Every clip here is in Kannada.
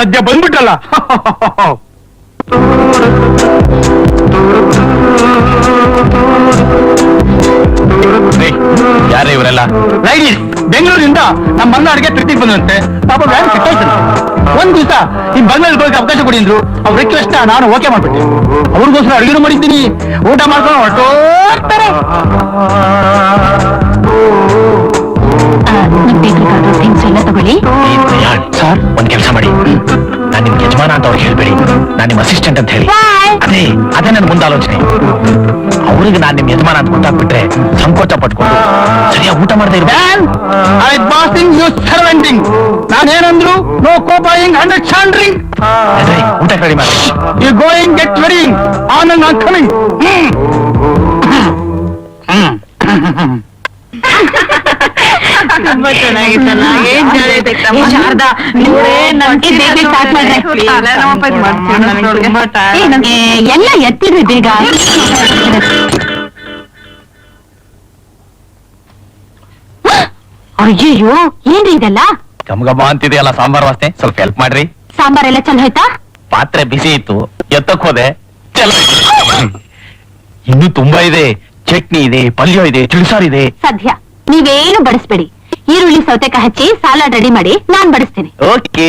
ಸದ್ಯ ಬಂದ್ಬಿಟ್ಟಲ್ಲ. ಯಾರೇ ಇವರೆಲ್ಲ? ಲೈಡೀಸ್ ಬೆಂಗಳೂರಿಂದ ನಮ್ಮ ಮಲ್ನಾಡಿಗೆ ಟ್ರಿಪ್ಪಿಗೆ ಬಂದಂತೆ. ಪಾಪ ವ್ಯಾನ್ ಕೆಟ್ಟೋಯ್ತು. ಒಂದ್ ದಿವಸ ನಿಮ್ ಬಂಗ್ಳೂರಿಗೆ ಹೋಗಿ ಅವಕಾಶ ಕೊಡಿ ಅಂದ್ರು. ಅವ್ರ ರಿಕ್ವೆಸ್ಟ್ ನಾನು ಓಕೆ ಮಾಡ್ಬಿಟ್ಟೆ. ಅವ್ರಿಗೋಸ್ಕರ ಅಡುಗೆ ಮಾಡಿದ್ದೀನಿ. ಊಟ ಮಾಡ್ಕೊಂಡು ಹೊರಟೋಗ್ತಾರೆ. ಎಲ್ಲ ತಗೊಳ್ಳಿ ಸರ್. ಒಂದ್ ಕೆಲಸ ಮಾಡಿ, ನಾನ್ ನಿಮ್ ಯಜಮಾನ ಅಂತ ಅವ್ರಿಗೆ ಹೇಳ್ಬೇಡಿ, ನಾನ್ ನಿಮ್ ಅಸಿಸ್ಟೆಂಟ್ ಅಂತ ಹೇಳಿ. ಅದೇ ನನ್ ಮುಂದಾಲೋಚನೆ. ಅವ್ರಿಗೆ ನಾನ್ ನಿಮ್ ಯಜಮಾನ ಅಂತ ಗೊತ್ತಾಗ್ಬಿಟ್ರೆ ಸಂಕೋಚ ಪಟ್ಕೊಂಡು ಸರಿಯಾಗಿ ಊಟ ಮಾಡದೆ ನಾನೇನಂದ್ರು ನೋ ಕೋಪಾಯಿಂಗ್ 100 ಚಾಂಡ್ರಿಂಗ್. ಊಟ ಕಡಿಮೆ ಮಾಡಿ. ಯು ಗೋಯಿಂಗ್ ಗೆಟ್ ರೆಡಿ ಆಮೇಲೆ ನಾನ್ ಕಮಿಂಗ್. ತುಂಬಾ ಚೆನ್ನಾಗಿತ್ತಲ್ಲ. ಶಾರದಾ ಎಲ್ಲ ಎತ್ತಿಡ್ರಿ ಬೇಗ. ಅಯ್ಯಯ್ಯೋ ಏನ್ರಿ ಇದೆಲ್ಲ? ಗಮಗಮ ಅಂತಿದೆಯಲ್ಲ ಸಾಂಬಾರ್ ವಾಸನೆ, ಸ್ವಲ್ಪ ಹೆಲ್ಪ್ ಮಾಡ್ರಿ. ಸಾಂಬಾರೆಲ್ಲ ಚಲೋ ಹೋಯ್ತಾ? ಪಾತ್ರೆ ಬಿಸಿ ಇತ್ತು, ಎತ್ತಕ್ ಹೋದೆ. ಇನ್ನು ತುಂಬಾ ಇದೆ. ಚಟ್ನಿ ಇದೆ, ಪಲ್ಯ ಇದೆ, ತಿಳಿಸಾರಿದೆ. ಸದ್ಯ ನೀವೇನು ಬಡಿಸ್ಬೇಡಿ. ಈರುಳ್ಳಿ ಸೌತೆಕಾಯಿ ಹಚ್ಚಿ ಸಾಲಾಡ್ ರೆಡಿ ಮಾಡಿ, ನಾನ್ ಬಡಿಸ್ತೀನಿ. ಓಕೆ.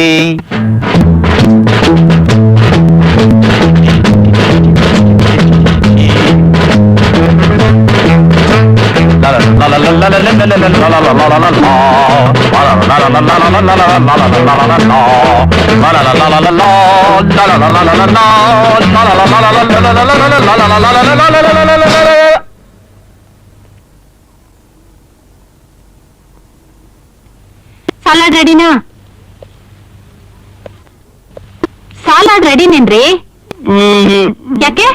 ಸಾಲಾಡ್ ರೆಡಿನಾ? ಸಾಲಾಡ್ ರೆಡಿನೇನ್ರಿ? ಯಾಕೆ?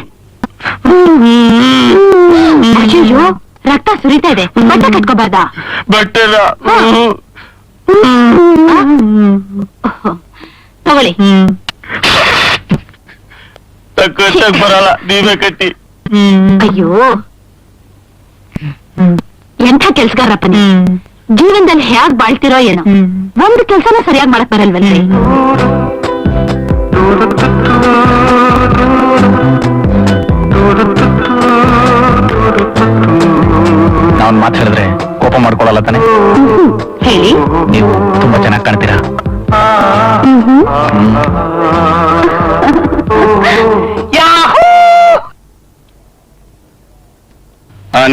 ಅಯ್ಯೋ ರಕ್ತ ಸುರಿತಾ ಇದೆ. ಬಟ್ಟೆ ಕಟ್ಕೋಬಾರ್ದಾ? ಬಟ್ಟೆ ತಗೊಳ್ಳಿ. ಬರಲ್ಲ, ನೀವೇ ಕಟ್ಟಿ. ಅಯ್ಯೋ ಎಂಥ ಕೆಲ್ಸಗಾರಪ್ಪ ನೀವು. ಜೀವನದಲ್ಲಿ ಹೇಗ್ ಬಾಳ್ತಿರೋ ಏನೋ, ಒಂದು ಕೆಲ್ಸನ ಸರಿಯಾಗಿ ಮಾಡಕ್ ಬರಲ್ವಲ್ರಿ? ನಾನ್ ಮಾತಾಡಿದ್ರೆ ಕೋಪ ಮಾಡ್ಕೊಳಲ್ಲ ತಾನೆ? ಹೇಳಿ. ನೀವು ತುಂಬಾ ಚೆನ್ನಾಗಿ ಕಾಣ್ತೀರಾ.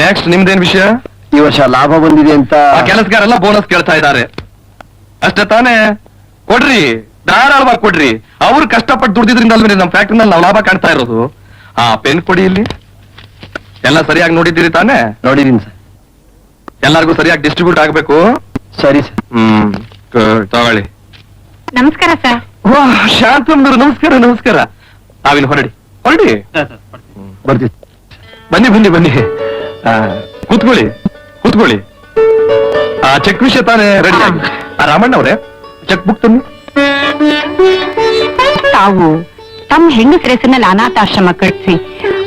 ನೆಕ್ಸ್ಟ್ ನಿಮ್ದೇನ್ ವಿಷಯ? ಈ ವರ್ಷ ಲಾಭ ಬಂದಿದೆ ಅಂತ ಕೆಲಸಗಾರೆಲ್ಲ ಬೋನಸ್ ಕೇಳ್ತಾ ಇದ್ದಾರೆ. ಅಷ್ಟೇ ತಾನೇ? ಕೊಡ್ರಿ, ಧಾರಾಳವಾಗಿ ಕೊಡ್ರಿ. ಅವ್ರು ಕಷ್ಟಪಟ್ಟು ದುಡ್ದಿದ್ರಿಂದ ಅಲ್ವೇ ನಮ್ಮ ಫ್ಯಾಕ್ಟ್ರಿನಲ್ಲಿ ನಾವು ಲಾಭ ಕಾಣ್ತಾ ಇರೋದು. ಪೆನ್ ಕೊಡಿ ಇಲ್ಲಿ. ಎಲ್ಲ ಸರಿಯಾಗಿ ನೋಡಿದ್ದೀರಿ ತಾನೇ? ನೋಡಿದೀನಿ ಸರ್. ಎಲ್ಲರಿಗೂ ಸರಿಯಾಗಿ ಡಿಸ್ಟ್ರಿಬ್ಯೂಟ್ ಆಗ್ಬೇಕು. ಸರಿ ಸರ್. ತಗೊಳ್ಳಿ. ನಮಸ್ಕಾರ ಸರ್. ಶಾಂತಮ್ನವ್ರು ನಮಸ್ಕಾರ. ನಮಸ್ಕಾರ. ನಾವಿನ್ ಹೊರಡಿ ಬರ್ತೀವಿ. ಬನ್ನಿ ಬನ್ನಿ ಬನ್ನಿ. ಕೂತ್ಕೊಳ್ಳಿ ಕೂತ್ಕೊಳ್ಳಿ. ಚೆಕ್ ವಿಷಯ ತಾನೇ ರೆಡಿ ಆಗಿ. ರಾಮಣ್ಣ ಅವರೇ, ಚೆಕ್ ಬುಕ್ ತನ್ನಿ. ತಾವು ತಮ್ಮ ಹೆಂಗಸರ ಹೆಸರಿನಲ್ಲಿ ಅನಾಥಾಶ್ರಮ ಕಟ್ಸಿ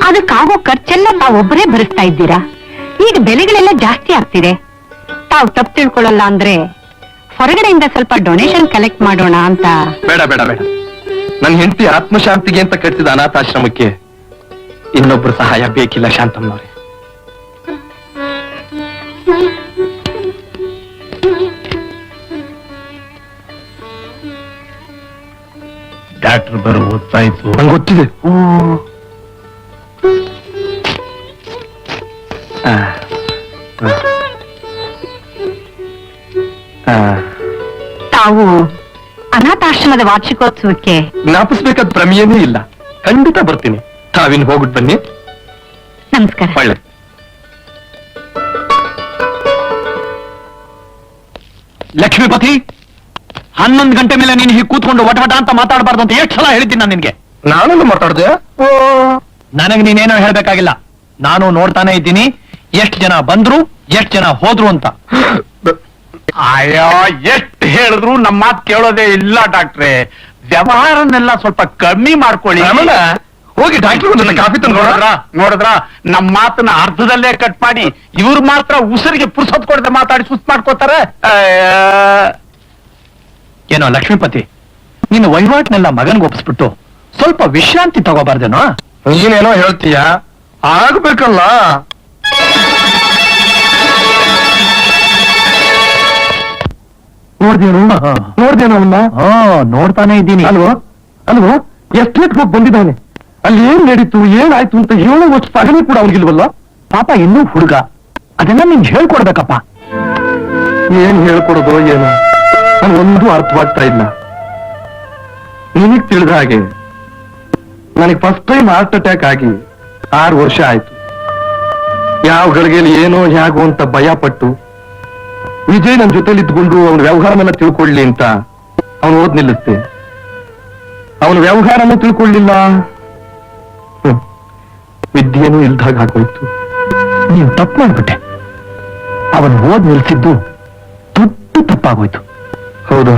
ಅದಕ್ಕಾಗೋ ಖರ್ಚೆಲ್ಲ ತಾವೊಬ್ಬರೇ ಭರಿಸ್ತಾ ಇದ್ದೀರಾ. ಈಗ ಬೆಲೆಗಳೆಲ್ಲ ಜಾಸ್ತಿ ಆಗ್ತಿದೆ. ತಾವು ತಪ್ಪು ತಿಳ್ಕೊಳ್ಳಲ್ಲ ಅಂದ್ರೆ ಹೊರಗಡೆಯಿಂದ ಸ್ವಲ್ಪ ಡೊನೇಷನ್ ಕಲೆಕ್ಟ್ ಮಾಡೋಣ ಅಂತ. ಬೇಡ ಬೇಡ ಬೇಡ. ನನ್ನ ಹೆಂಡತಿ ಆತ್ಮಶಾಂತಿಗೆ ಅಂತ ಕಟ್ಟಿಸಿದ ಅನಾಥಾಶ್ರಮಕ್ಕೆ ಇನ್ನೊಬ್ರು ಸಹಾಯ ಬೇಕಿಲ್ಲ ಶಾಂತಮ್ಮನವ್ರೆ. ಡಾಕ್ಟರ್ ಬರೋ ಗೊತ್ತಾಯ್ತು. ನಂಗೆ ಗೊತ್ತಿದೆ. ತಾವು ಅನಾಥಾಶ್ರಮದ ವಾರ್ಷಿಕೋತ್ಸವಕ್ಕೆ ಜ್ಞಾಪಿಸ್ಬೇಕಾದ ಪ್ರಮೇಯನೇ ಇಲ್ಲ. ಖಂಡಿತ ಬರ್ತೀನಿ. ತಾವಿನ್ ಹೋಗ್ಬಿಟ್ಟು ಬನ್ನಿ. ನಮಸ್ಕಾರ. ಒಳ್ಳೆ. ಲಕ್ಷ್ಮೀಪತಿ, 11 ಗಂಟೆ ಮೇಲೆ ನೀನು ಹೀಗೆ ಕೂತ್ಕೊಂಡು ವಟವಟ ಅಂತ ಮಾತಾಡಬಾರ್ದು ಅಂತ ಎಷ್ಟು ಸಲ ಹೇಳಿದ್ದೀನಿ ನಾನು ನಿನ್ಗೆ. ನಾನೆಲ್ಲ ಮಾತಾಡ್ದೆ? ನನಗೆ ನೀನೇನೋ ಹೇಳ್ಬೇಕಾಗಿಲ್ಲ. ನಾನು ನೋಡ್ತಾನೆ ಇದ್ದೀನಿ ಎಷ್ಟು ಜನ ಬಂದ್ರು ಎಷ್ಟು ಜನ ಹೋದ್ರು ಅಂತ. ಅಯ್ಯೋ, ಎಷ್ಟು ಹೇಳಿದ್ರು ನಮ್ಮ ಮಾತು ಕೇಳೋದೇ ಇಲ್ಲ ಡಾಕ್ಟ್ರೆ. ವ್ಯವಹಾರನೆಲ್ಲ ಸ್ವಲ್ಪ ಕಮ್ಮಿ ಮಾಡ್ಕೊಳ್ಳಿ. ಹೋಗಿ ಡಾಕ್ಟರ್ ಕಾಫಿ ತಂದು ನೋಡಿದ್ರ ನಮ್ಮ ಮಾತನ್ನ ಅರ್ಧದಲ್ಲೇ ಕಟ್ ಮಾಡಿ ಇವ್ರು ಮಾತ್ರ ಉಸಿರಿಗೆ ಪುರ್ಸೊತ್ ಕೊಡದೆ ಮಾತಾಡಿ ಸುಸ್ತು ಮಾಡ್ಕೋತಾರೆ. ಏನೋ ಲಕ್ಷ್ಮೀಪತಿ, ನಿನ್ನ ವಹಿವಾಟ್ನೆಲ್ಲ ಮಗನ್ಗೆ ಒಪ್ಪಿಸ್ಬಿಟ್ಟು ಸ್ವಲ್ಪ ವಿಶ್ರಾಂತಿ ತಗೋಬಾರ್ದೇನೋ? ನೀನೇನೋ ಹೇಳ್ತೀಯ, ಆಗ್ಬೇಕಲ್ಲ. ನೋಡ್ದೇನು ಅವನ್ನ? ನೋಡ್ತಾನೆ ಇದ್ದೀನಿ. ಅಲ್ವೋ ಎಷ್ಟೇಟ್ ಹೋಗಿ ಬಂದಿದ್ದಾನೆ. ಅಲ್ಲಿ ಏನ್ ನಡೀತು ಏನಾಯ್ತು ಅಂತ ಹೇಳೋ ಅಷ್ಟು ಸಗಣಿ ಕೂಡ ಅವನಿಗಿಲ್ವಲ್ಲ. ಪಾಪ ಇನ್ನೂ ಹುಡುಗ, ಅದನ್ನ ನಿಂಗೆ ಹೇಳ್ಕೊಡ್ಬೇಕಪ್ಪ. ಏನ್ ಹೇಳ್ಕೊಡೋದು ಏನೋ ನನ್ಗೊಂದು ಅರ್ಥವಾಗ್ತಾ ಇಲ್ಲ. ನಿನಗ್ ತಿಳಿದ ಹಾಗೆ ನನಗೆ ಫಸ್ಟ್ ಟೈಮ್ ಹಾರ್ಟ್ ಅಟ್ಯಾಕ್ ಆಗಿ 6 ವರ್ಷ ಆಯ್ತು. ಯಾವ ಗಳಿಗೆಯಲ್ಲಿ ಏನೋ ಹೇಗೋ ಅಂತ ಭಯ ಪಟ್ಟು ವಿಜಯ್ ನನ್ನ ಜೊತೆಲಿ ಇದ್ಕೊಂಡು ಅವನ ವ್ಯವಹಾರನೆಲ್ಲ ತಿಳ್ಕೊಳ್ಳಿ ಅಂತ ಅವನು ಓದ್ ನಿಲ್ಲಿಸ್ತೆ. ಅವನ ವ್ಯವಹಾರನೂ ತಿಳ್ಕೊಳ್ಳಿಲ್ಲ, ವಿದ್ಯೆನೂ ಇಲ್ದಾಗ ಆಗೋಯ್ತು. ನೀನ್ ತಪ್ಪು ಮಾಡ್ಬಿಟ್ಟೆ. ಅವನ್ ಓದ್ ನಿಲ್ಸಿದ್ದು ದೊಡ್ಡ ತಪ್ಪಾಗೋಯ್ತು. ಹೌದು,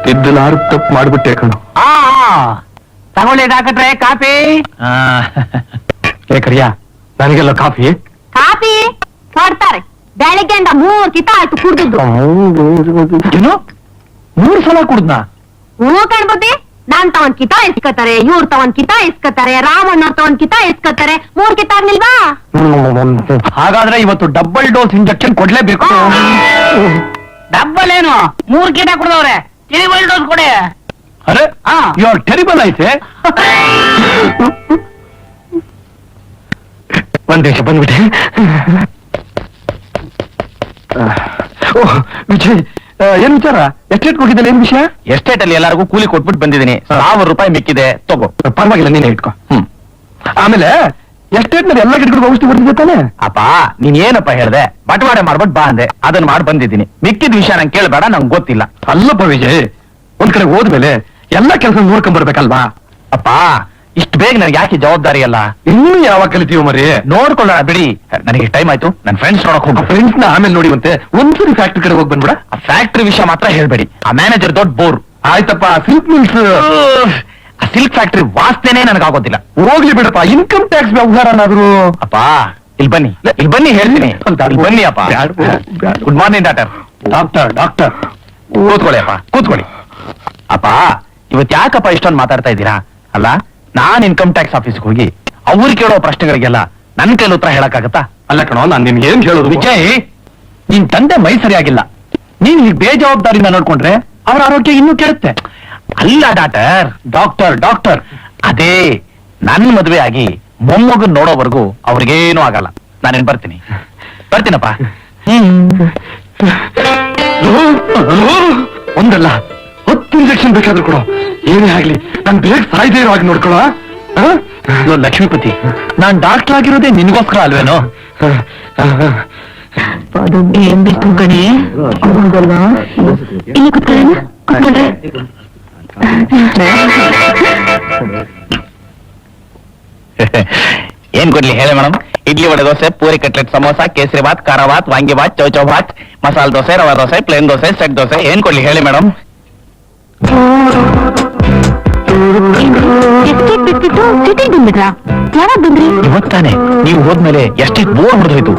ತಿದ್ದಲಾರು ತಪ್ಪು ಮಾಡ್ಬಿಟ್ಟೆ ಕಣು. ತಗೊಳ್ಳಿ ಡಾಕ್ಟ್ರೆ ಕಾಫಿ. ಕರಿಯ, ನನಗೆಲ್ಲ ಕಾಫಿ. ಕಾಫಿ ಕೊಡ್ತಾರೆ. ಬೆಳಿಗ್ಗೆಯಿಂದ 3 ಕಿತ ಆಯ್ತು ಕುಡ್ದಿದ್ದು. ಏನು 3 ಸಲ ಕುಡ್ದ್ನಾ? ಹ್ಞೂ ಕಣ್ಬುದ್ದಿ. ನಾನ್ ತಗೊಂಡ್ ಕಿತ ಇಸ್ಕತಾರೆ, ಇವ್ರು ತಗೊಂಡ್ ಕಿತ ಇಸ್ಕತಾರೆ, ರಾಮಣ್ಣ ತಗೊಂಡ್ ಕಿತ ಇಸ್ಕತಾರೆ. 3 ಕಿತ ಆಗ್ಲಿಲ್ವಾ? ಹಾಗಾದ್ರೆ ಇವತ್ತು ಡಬಲ್ ಡೋಸ್ ಇಂಜೆಕ್ಷನ್ ಕೊಡ್ಲೇಬೇಕು. ಡಬ್ಬಲ್ ಏನು 3 ಕಿಟ ಕುಡ್ದವ್ರೆ, ತ್ರಿಬಲ್ ಡೋಸ್ ಕೊಡಿ. ಅರೆ ಯು ಆರ್ ಟೆರಿಬಲ್ ಐತೆ. ಒಂದ್ ದೇಶ ಬಂದ್ಬಿಟ್ಟೆ. ವಿಜಯ್, ಏನ್ ವಿಚಾರ? ಎಸ್ಟೇಟ್ ಹೋಗಿದ್ದಲ್ಲ, ಏನ್ ವಿಷಯ? ಎಸ್ಟೇಟ್ ಅಲ್ಲಿ ಎಲ್ಲರಿಗೂ ಕೂಲಿ ಕೊಟ್ಬಿಟ್ಟು ಬಂದಿದ್ದೀನಿ. 1000 ರೂಪಾಯಿ ಮಿಕ್ಕಿದೆ, ತಗೋ. ಪರವಾಗಿಲ್ಲ, ನೀನೇ ಇಟ್ಕೋ. ಆಮೇಲೆ ಎಸ್ಟೇಟ್ ನಲ್ಲಿ ಎಲ್ಲ ಗಿಡಗಳು ಔಷಧಿ ಬರ್ತಿದ್ದೆ ತಾನೆ? ಅಪ್ಪ ನೀನ್ ಏನಪ್ಪ ಹೇಳ್ದೆ? ಬಟವಾಡೆ ಮಾಡ್ಬಿಟ್ಟು ಬಾ ಅಂದೆ, ಅದನ್ನ ಮಾಡಿ ಬಂದಿದ್ದೀನಿ. ಮಿಕ್ಕಿದ ವಿಷಯ ನಂಗೆ ಕೇಳಬೇಡ, ನಂಗೆ ಗೊತ್ತಿಲ್ಲ. ಅಲ್ಲಪ್ಪ ವಿಜಯ್, ಒಂದ್ ಕಡೆ ಹೋದ್ಮೇಲೆ ಎಲ್ಲ ಕೆಲಸ ನೋಡ್ಕೊಂಡ್ ಬರ್ಬೇಕಲ್ವಾ? ಅಪ್ಪ ಇಷ್ಟು ಬೇಗ ನನಗೆ ಯಾಕೆ ಜವಾಬ್ದಾರಿ ಅಲ್ಲ? ಇನ್ನೂ ಯಾವಾಗ ಕಲಿತೀವ ಮರಿ? ನೋಡ್ಕೊಳ್ಳೋಣ ಬಿಡಿ, ನನಗೆ ಟೈಮ್ ಆಯ್ತು. ನನ್ನ ಫ್ರೆಂಡ್ಸ್ ನೋಡಕ್ ಹೋಗಿ. ಫ್ರೆಂಡ್ಸ್ ನ ಆಮೇಲೆ ನೋಡಿವಂತೆ. ಒಂದ್ಸರಿ ಫ್ಯಾಕ್ಟ್ರಿ ಕಡೆ ಹೋಗಿ ಬಂದ್ಬಿಡ. ಆ ಫ್ಯಾಕ್ಟ್ರಿ ವಿಷಯ ಮಾತ್ರ ಹೇಳ್ಬೇಡಿ. ಆ ಮ್ಯಾನೇಜರ್ ದೊಡ್ಡ ಬೋರ್. ಆಯ್ತಪ್ಪ. ಸಿಲ್ಕ್ ಮಿಲ್ಸ್, ಆ ಸಿಲ್ಕ್ ಫ್ಯಾಕ್ಟ್ರಿ ವಾಸನೆನೇ ನನಗಾಗೋದಿಲ್ಲ. ಹೋಗ್ಲಿ ಬಿಡಪ್ಪ, ಇನ್ಕಮ್ ಟ್ಯಾಕ್ಸ್ ವ್ಯವಹಾರನಾದ್ರು. ಅಪ್ಪ ಇಲ್ಲಿ ಬನ್ನಿ ಹೇಳ್ತೀನಿ. ಇಲ್ಲಿ ಬನ್ನಿ ಅಪ್ಪ. Good morning doctor. ಡಾಕ್ಟರ್ ಕೂತ್ಕೊಳ್ಳಿ ಅಪ್ಪ, ಕೂತ್ಕೊಳ್ಳಿ. ಅಪ್ಪ ಇವತ್ತು ಯಾಕಪ್ಪ ಇಷ್ಟೊಂದು ಮಾತಾಡ್ತಾ ಇದ್ದೀರಾ? ಅಲ್ಲ, ನಾನ್ ಇನ್ಕಮ್ ಟ್ಯಾಕ್ಸ್ ಆಫೀಸ್ಗೆ ಹೋಗಿ ಅವ್ರು ಕೇಳೋ ಪ್ರಶ್ನೆಗಳಿಗೆಲ್ಲ ನನ್ನ ಕೈಲಿ ಉತ್ತರ ಹೇಳಕ್ಕಾಗತ್ತಾ? ಅಲ್ಲ ಕಣೋ, ನಾನ್ ನಿನ್ಗೆ ಏನ್ ಹೇಳೋದು? ವಿಜಯ್, ನಿನ್ ತಂದೆ ಮೈ ಸರಿಯಾಗಿಲ್ಲ. ನೀನ್ ಈಗ ಬೇಜವಾಬ್ದಾರಿಯಿಂದ ನೋಡ್ಕೊಂಡ್ರೆ ಅವ್ರ ಆರೋಗ್ಯ ಇನ್ನೂ ಕೆಡುತ್ತೆ. ಅಲ್ಲ ಡಾಕ್ಟರ್ ಅದೇ ನನ್ ಮದುವೆ ಆಗಿ ಮೊಮ್ಮಗನ್ ನೋಡೋವರೆಗೂ ಅವ್ರಿಗೇನೂ ಆಗಲ್ಲ. ನಾನೇನ್ ಬರ್ತೀನಪ್ಪ. ಒಂದಲ್ಲ 10 ಇಂಜೆಕ್ಷನ್ ಬೇಕಾದ್ರೂ ಕೊಡೋ, ಏನೇ ಆಗ್ಲಿ ನನ್ ಬೇಗ ಸಾಯ್ದೇ ಇರೋ ಹಾಗೆ ನೋಡ್ಕೊಳ್ಳೋ. ಲಕ್ಷ್ಮೀಪತಿ, ನಾನ್ ಡಾಕ್ಟರ್ ಆಗಿರೋದೇ ನಿನ್ಗೋಸ್ಕರ ಅಲ್ವೇನೋ? ಏನ್ ಬೇಕು ಗಣಿ? ಇಲ್ಲಿ ಕುತ್ಕೊಳ್ಳೋಣ. ಏನ್ ಕೊಡ್ಲಿ ಹೇಳಿ ಮೇಡಮ್? ಇಡ್ಲಿ, ವಡೆ, ದೋಸೆ, ಪೂರಿ, ಕಟ್ಲೆಟ್, ಸಮೋಸ, ಕೇಸರಿ ಬಾತ್, ಖಾರ ಬಾತ್, ವಾಂಗಿ ಬಾತ್, ಚೌಚೌ ಬಾತ್, ಮಸಾಲೆ ದೋಸೆ, ರವಾ ದೋಸೆ, ಪ್ಲೇನ್ ದೋಸೆ, ಸೆಟ್ ದೋಸೆ, ಏನ್ ಕೊಡ್ಲಿ ಹೇಳಿ ಮೇಡಮ್? ಎಸ್ಟೇಟ್ ಬಿಟ್ಬಿಟ್ಟು ಸಿಟಿಗೆ ಬಂದ್ಬಿಟ್ರಾ? ಯಾವಾಗ ಬಂದ್ರಿ? ಇವತ್ತಾನೆ. ನೀವು ಹೋದ್ಮೇಲೆ ಎಷ್ಟೇ ಬೋರ್ ಹೊಡೆದೋಯ್ತು.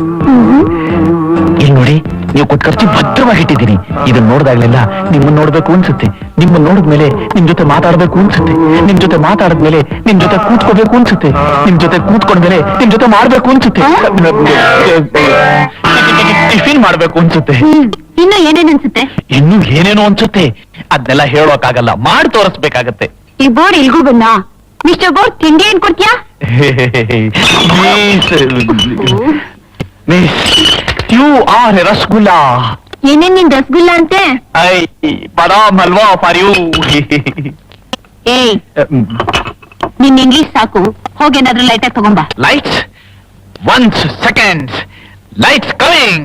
ಇಲ್ಲಿ ನೋಡಿ, ನೀವು ಕೊಟ್ಟು ಖರ್ಚು ಭದ್ರವಾಗಿ ಇಟ್ಟಿದ್ದೀನಿ. ಇದನ್ನ ನೋಡಿದಾಗ್ಲೆಲ್ಲ ನಿಮ್ಮನ್ನ ನೋಡ್ಬೇಕು ಅನ್ಸುತ್ತೆ. ನಿಮ್ಮನ್ನ ನೋಡಿದ್ಮೇಲೆ ನಿಮ್ ಜೊತೆ ಮಾತಾಡ್ಬೇಕು ಅನ್ಸುತ್ತೆ. ನಿಮ್ ಜೊತೆ ಮಾತಾಡಿದ್ಮೇಲೆ ನಿಮ್ ಜೊತೆ ಕೂತ್ಕೋಬೇಕು ಅನ್ಸುತ್ತೆ. ನಿಮ್ ಜೊತೆ ಕೂತ್ಕೊಂಡ್ಮೇಲೆ ನಿಮ್ ಜೊತೆ ಮಾಡ್ಬೇಕು ಅನ್ಸುತ್ತೆ. ಟಿಫಿನ್ ಮಾಡ್ಬೇಕು ಅನ್ಸುತ್ತೆ. ಇನ್ನು ಏನೇನ್ ಅನ್ಸುತ್ತೆ? ಇನ್ನು ಏನೇನೋ ಅನ್ಸುತ್ತೆ. ಅದನ್ನೆಲ್ಲ ಹೇಳೋಕ್ಕಾಗಲ್ಲ, ಮಾಡಿ ತೋರಿಸ್ಬೇಕಾಗತ್ತೆ. ಈ ಬೋರ್ಡ್ ಇಲ್ಗೂ ಬಂದ. ಮಿಸ್ಟರ್ ಬೋರ್ಡ್, ತಿಂಡಿ ಏನ್ ಕೊಡ್ತೀಯಾ? Miss, you are a rasgulla. ಏನೇನ್ ನಿನ್ ರಸಗುಲ್ಲ ಅಂತೆ? I badam halwa for you. ಏಯ್, ನಿನ್ ಇಂಗ್ಲಿಷ್ ಸಾಕು. ಹೋಗೇನಾದ್ರೂ ಲೈಟಾಗಿ ತಗೊಂಬಾ. Lights, 1 second. Lights coming.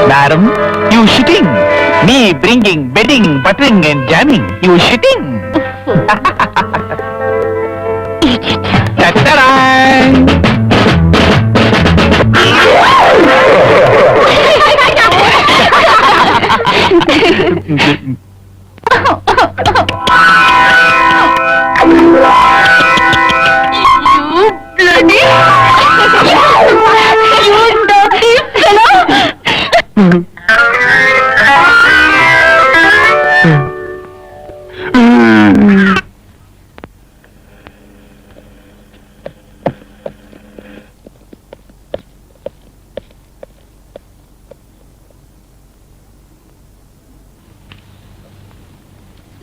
Madam, you shitting. Me bringing, bedding, buttering and jamming. You shitting. Ta-ta-da!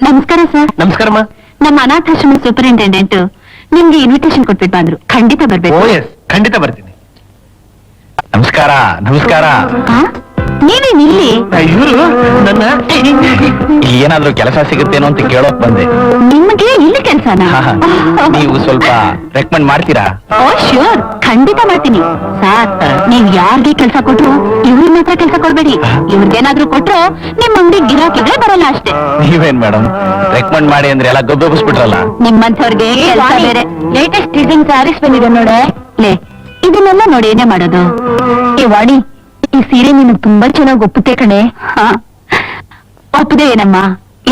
ನಮಸ್ಕಾರ ಸರ್. ನಮಸ್ಕಾರಮ್ಮ. ನಮ್ಮ ಅನಾಥಾಶ್ರಮ ಸೂಪರಿಂಟೆಂಡೆಂಟ್ ನಿಮ್ಗೆ ಇನ್ವಿಟೇಷನ್ ಕೊಟ್ಬಿಟ್ಟು ಬಂದ್ರು. ಖಂಡಿತ ಬರ್ಬೇಕು. ಖಂಡಿತ ಬರ್ತೀನಿ. ನಮಸ್ಕಾರ ನಮಸ್ಕಾರ. ನೀವೇನ್ ಇಲ್ಲಿ? ಇವರು ನನ್ನ ಏನಾದ್ರೂ ಕೆಲಸ ಸಿಗುತ್ತೇನೋ ಅಂತ ಕೇಳೋಕ್ ಬಂದೆ. ನಿಮ್ಗೆ ಇಲ್ಲಿ ಕೆಲ್ಸನಾ? ನೀವು ಸ್ವಲ್ಪ ರೆಕಮೆಂಡ್ ಮಾಡ್ತೀರಾ? ಓ ಶ್ಯೂರ್, ಖಂಡಿತ ಮಾಡ್ತೀನಿ ಸರ್. ನೀವ್ ಯಾರ್ಗೆ ಕೆಲ್ಸ ಕೊಟ್ರು ಇವ್ರಿಗೆ ಮಾತ್ರ ಕೆಲ್ಸ ಕೊಡ್ಬೇಡಿ. ಇವ್ರಿಗೇನಾದ್ರೂ ಕೊಟ್ರು ನಿಮ್ ಅಂಗಡಿ ಗಿರಾಕಿದ್ರೆ ಬರಲ್ಲ ಅಷ್ಟೇ. ನೀವೇನ್ ಮೇಡಮ್ ರೆಕಮೆಂಡ್ ಮಾಡಿ ಅಂದ್ರೆ ಎಲ್ಲ ಗೊಬ್ಬೆಬ್ಬಿಸ್ಬಿಟ್ರಲ್ಲ. ನಿಮ್ಮಂಥವ್ರಿಗೆ ಕೆಲ್ಸ ಬೇರೆ. ಲೇಟೆಸ್ಟ್ ಡಿಸೈನ್ ಸ್ಯಾರೀಸ್ ಬಂದಿದೆ ನೋಡೆ. ಲೇ, ಇದನ್ನೆಲ್ಲ ನೋಡಿ ಏನೇ ಮಾಡೋದು? ಏ ವಾಣಿ, ಈ ಸೀರೆ ನೀನು ತುಂಬಾ ಚೆನ್ನಾಗಿ ಒಪ್ಪುತ್ತೆ ಕಣೆ. ಒಪ್ಪದೆ ಏನಮ್ಮ,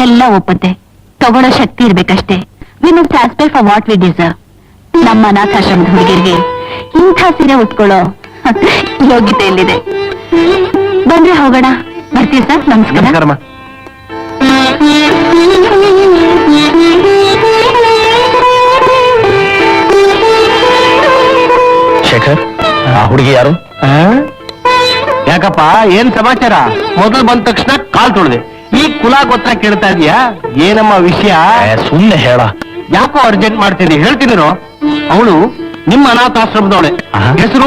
ಎಲ್ಲ ಒಪ್ಪತ್ತೆ. ತಗೊಳ್ಳೋ ಶಕ್ತಿ ಇರ್ಬೇಕಷ್ಟೇ. We must aspire for what we deserve. ನಮ್ಮ ಅನಾಥಾಶ್ರಮದ ಹುಡುಗಿರಿಗೆ ಇಂಥ ಸೀರೆ ಉಟ್ಕೊಳ್ಳೋ ಯೋಗ್ಯತೆ ಎಲ್ಲಿದೆ? ಬಂದ್ರೆ ಹೋಗೋಣ. ಬರ್ತೀವಿ ಸರ್, ನಮಸ್ಕಾರ. ನಮಸ್ಕಾರಮ್ಮ. ಶೇಖರ್, ಆ ಹುಡುಗಿ ಯಾರು? ಯಾಕಪ್ಪ, ಏನ್ ಸಮಾಚಾರ? ಮೊದಲು ಬಂದ ತಕ್ಷಣ ಕಾಲ್ ತೊಳ್ದೆ, ಈ ಕುಲ ಗೋತ್ರ ಕೇಳ್ತಾ ಇದೀಯಾ? ಏನಮ್ಮ ವಿಷಯ? ಸುಮ್ನೆ ಹೇಳ. ಯಾಕೋ ಅರ್ಜೆಂಟ್ ಮಾಡ್ತೀನಿ, ಹೇಳ್ತೀನಿ. ಅವಳು ನಿಮ್ಮ ಅನಾಥಾಶ್ರಮದವಳೆ. ಆಹಾ. ಹೆಸರು